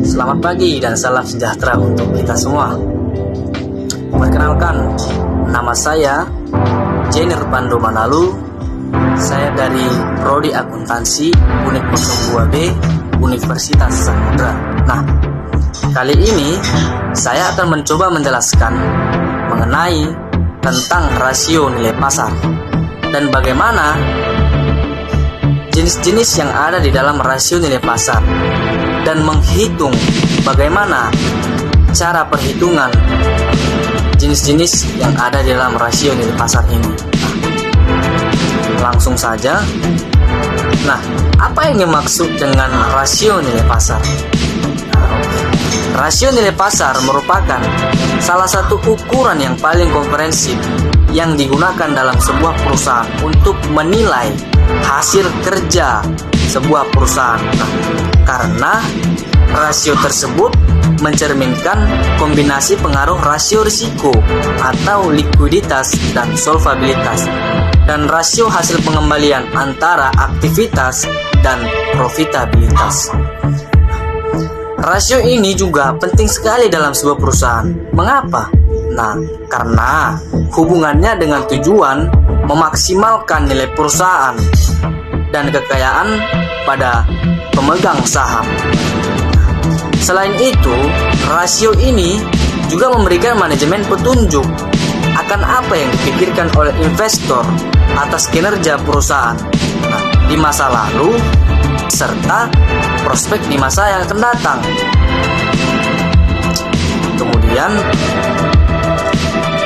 Selamat pagi dan salam sejahtera untuk kita semua. Perkenalkan, nama saya Jenner Pandu Manalu. Saya dari Prodi Akuntansi Unit 02B Universitas Samudra. Nah, kali ini saya akan mencoba menjelaskan mengenai tentang rasio nilai pasar dan bagaimana jenis-jenis yang ada di dalam rasio nilai pasar dan menghitung bagaimana cara perhitungan jenis-jenis yang ada di dalam rasio nilai pasar ini. Langsung saja. Nah, apa yang dimaksud dengan rasio nilai pasar? Rasio nilai pasar merupakan salah satu ukuran yang paling komprehensif yang digunakan dalam sebuah perusahaan untuk menilai hasil kerja sebuah perusahaan. Nah, karena rasio tersebut mencerminkan kombinasi pengaruh rasio risiko atau likuiditas dan solvabilitas dan rasio hasil pengembalian antara aktivitas dan profitabilitas. Rasio ini juga penting sekali dalam sebuah perusahaan. Mengapa? Nah, karena hubungannya dengan tujuan memaksimalkan nilai perusahaan dan kekayaan pada pemegang saham. Selain itu, rasio ini juga memberikan manajemen petunjuk akan apa yang dipikirkan oleh investor atas kinerja perusahaan di masa lalu serta prospek di masa yang akan datang. Kemudian,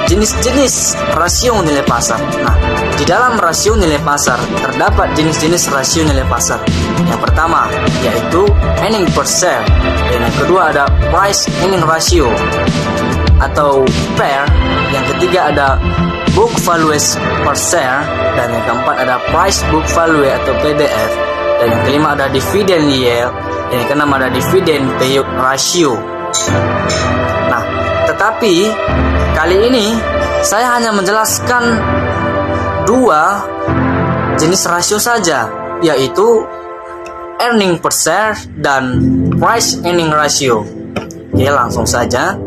jenis-jenis rasio nilai pasar. Nah, di dalam rasio nilai pasar terdapat jenis-jenis rasio nilai pasar. Yang pertama yaitu earning per share, dan yang kedua ada price earning ratio atau PER, yang ketiga ada book value per share, dan yang keempat ada price book value atau PBF, dan yang kelima ada dividend yield, dan yang keenam ada dividend payout ratio. Nah, tetapi kali ini saya hanya menjelaskan dua jenis rasio saja, yaitu earning per share dan price earning ratio. Oke, langsung saja.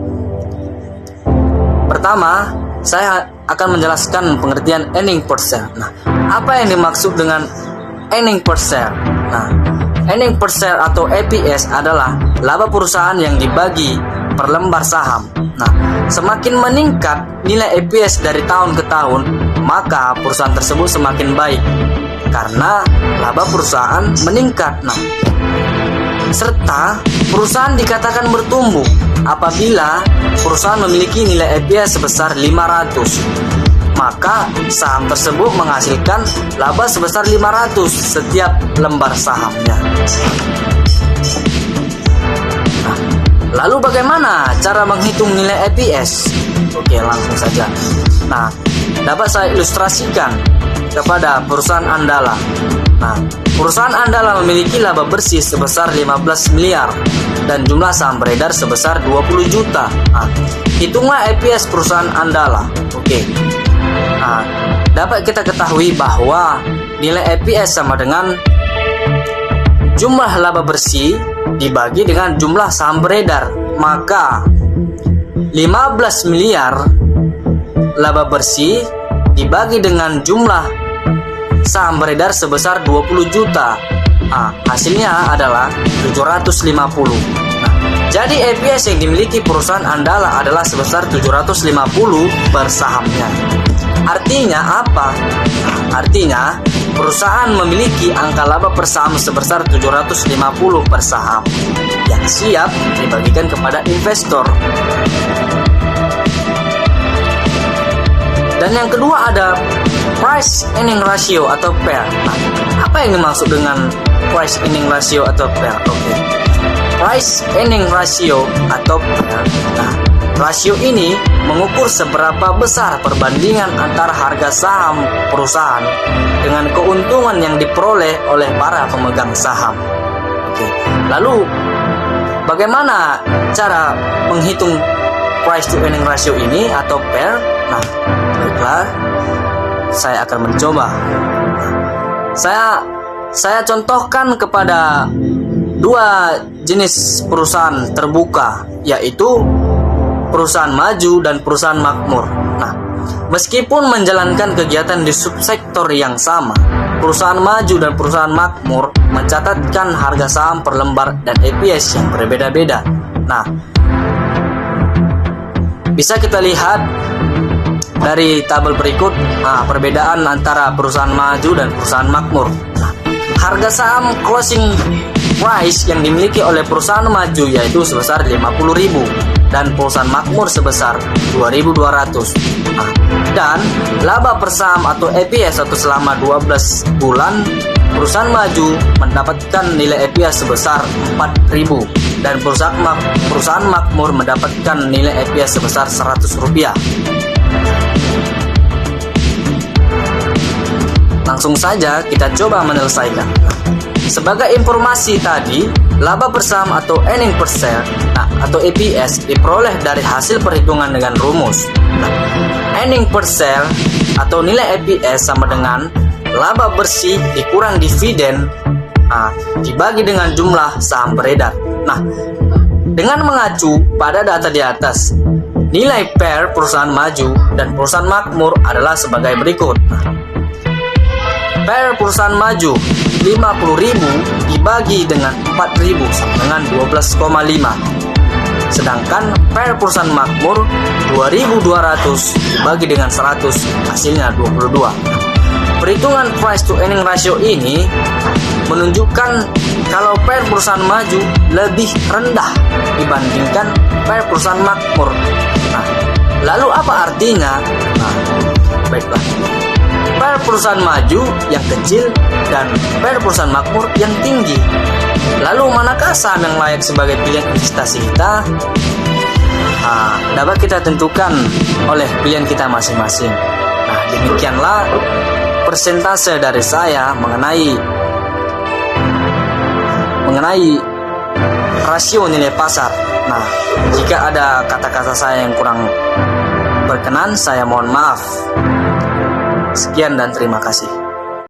Pertama, saya akan menjelaskan pengertian earning per share. Nah, apa yang dimaksud dengan earning per share? Nah, earning per share atau EPS adalah laba perusahaan yang dibagi per lembar saham. Nah, semakin meningkat nilai EPS dari tahun ke tahun, maka perusahaan tersebut semakin baik karena laba perusahaan meningkat. Nah, serta perusahaan dikatakan bertumbuh apabila perusahaan memiliki nilai EPS sebesar 500, maka saham tersebut menghasilkan laba sebesar 500 setiap lembar sahamnya. Nah, lalu bagaimana cara menghitung nilai EPS? Oke, langsung saja. Nah, dapat saya ilustrasikan kepada perusahaan Andala. Nah, perusahaan Andala memiliki laba bersih sebesar 15 miliar dan jumlah saham beredar sebesar 20 juta. Nah, hitunglah EPS perusahaan Andala. Oke. Nah, dapat kita ketahui bahwa nilai EPS sama dengan jumlah laba bersih dibagi dengan jumlah saham beredar. Maka 15 miliar laba bersih dibagi dengan jumlah saham beredar sebesar 20 juta. Hasilnya adalah 750. Nah, jadi EPS yang dimiliki perusahaan Andala adalah sebesar 750 per sahamnya. Artinya apa? Artinya perusahaan memiliki angka laba per saham sebesar 750 per saham yang siap dibagikan kepada investor. Dan yang kedua ada price earning ratio atau PER. Nah, apa yang dimaksud dengan price earning ratio atau PER? Oke. Price earning ratio atau PER. Nah, rasio ini mengukur seberapa besar perbandingan antara harga saham perusahaan dengan keuntungan yang diperoleh oleh para pemegang saham. Oke. Lalu bagaimana cara menghitung price to earning ratio ini atau PER? Nah, baiklah, saya akan mencoba. Saya contohkan kepada dua jenis perusahaan terbuka, yaitu perusahaan maju dan perusahaan makmur. Nah, meskipun menjalankan kegiatan di subsektor yang sama, perusahaan maju dan perusahaan makmur mencatatkan harga saham per lembar dan EPS yang berbeda-beda. Nah, bisa kita lihat dari tabel berikut perbedaan antara perusahaan maju dan perusahaan makmur. Nah, harga saham closing price yang dimiliki oleh perusahaan maju yaitu sebesar 50.000 dan perusahaan makmur sebesar 2.200. Nah, dan laba per saham atau EPS atau selama 12 bulan perusahaan maju mendapatkan nilai EPS sebesar 4.000 dan perusahaan makmur mendapatkan nilai EPS sebesar Rp100. Langsung saja kita coba menyelesaikan. Sebagai informasi tadi, laba per saham atau earning per share atau EPS diperoleh dari hasil perhitungan dengan rumus. Earning per share atau nilai EPS sama dengan laba bersih dikurang dividen dibagi dengan jumlah saham beredar. Nah, dengan mengacu pada data di atas, nilai per perusahaan maju dan perusahaan makmur adalah sebagai berikut. Per perusahaan maju 50.000 dibagi dengan 4.000 sama dengan 12,5. Sedangkan per perusahaan makmur 2.200 dibagi dengan 100 hasilnya 22. Perhitungan price to earning ratio ini menunjukkan kalau per perusahaan maju lebih rendah dibandingkan per perusahaan makmur. Nah, lalu apa artinya? Baiklah. Per perusahaan maju yang kecil dan per perusahaan makmur yang tinggi. Lalu manakah saham yang layak sebagai pilihan investasi kita? Dapat kita tentukan oleh pilihan kita masing-masing. Nah, demikianlah persentase dari saya mengenai rasio nilai pasar. Nah, jika ada kata-kata saya yang kurang berkenan, saya mohon maaf. Sekian dan terima kasih.